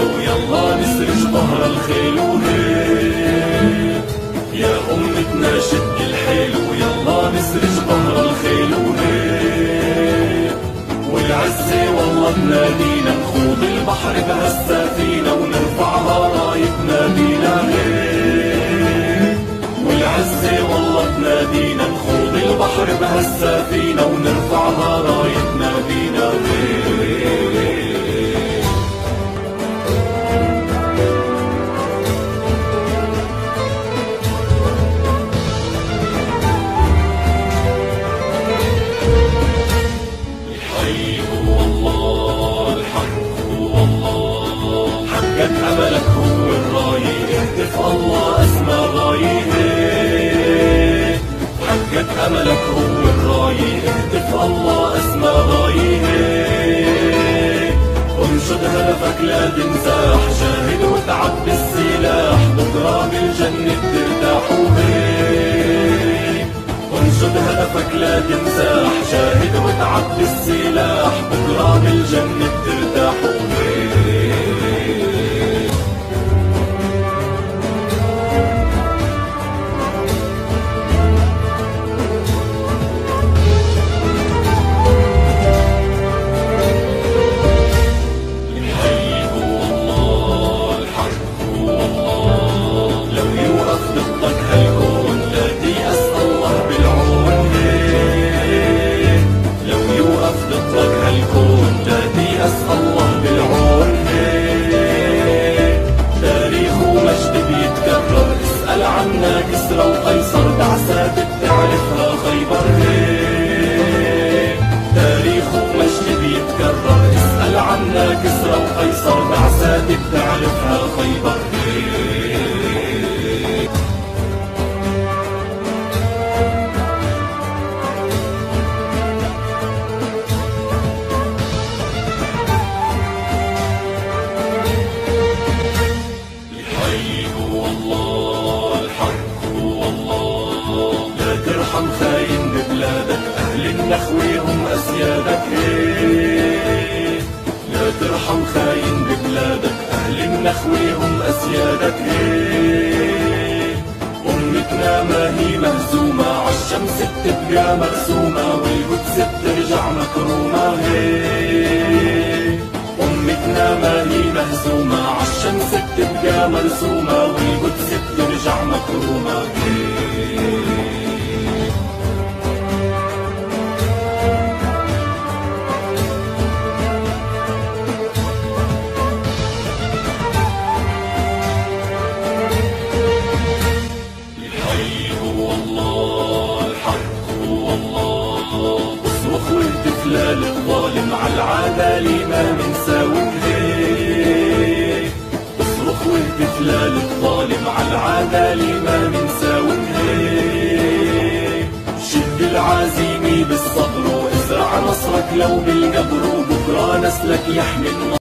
ويلا نسرج ظهر الخيل وهيك. يا أمتنا شد الحيل ويلا نسرج ظهر الخيل وهيك. والعزة والله تنادينا نخوض البحر بهالسفينة ونرفعها رايتنا بينا هيك. والعزة والله تنادينا نخوض البحر بهالسفينة ونرفعها رايتنا بينا هيك. حقق أملك هو الراية اهتف الله أسمى غاية. حقق أملك هو الراية اهتف الله أسمى غاية. انشد هدفك لا تنزاح جاهد وتعب بالسلاح بكرة بالجنة ترتاح وهيك. انشد هدفك لا تنزاح جاهد وتعب بالسلاح بكرة بالجنة ترتاح وهيك. كسرى وقيصر دعسات بتعرفها خيبر هيك. تاريخ ومجد بيتكرر اسأل عنا كسرى وقيصر دعسات بتعرفها خيبر هيك. الحي هو الله الحق ترحم خاين ببلادك أهل النخوة هم أسيادك هيك. لا ترحم خاين ببلادك أهل النخوة هم أسيادك هيك. أمتنا ما هي مهزومة عالشمس بتبقى مرسومة والقدس بترجع مكرومة هيك. أمتنا ما هي مهزومة عالشمس بتبقى مرسومة والقدس بترجع مكرومة هيك. لا الظالم عالعدالة ما منساوي هيك. اصرخ واهتف لا للظالم عالعدالة ما منساوي هيك. شد العزيمة بالصبر وازرع نصرك لو بالقبر وبكرة نسلك يحمل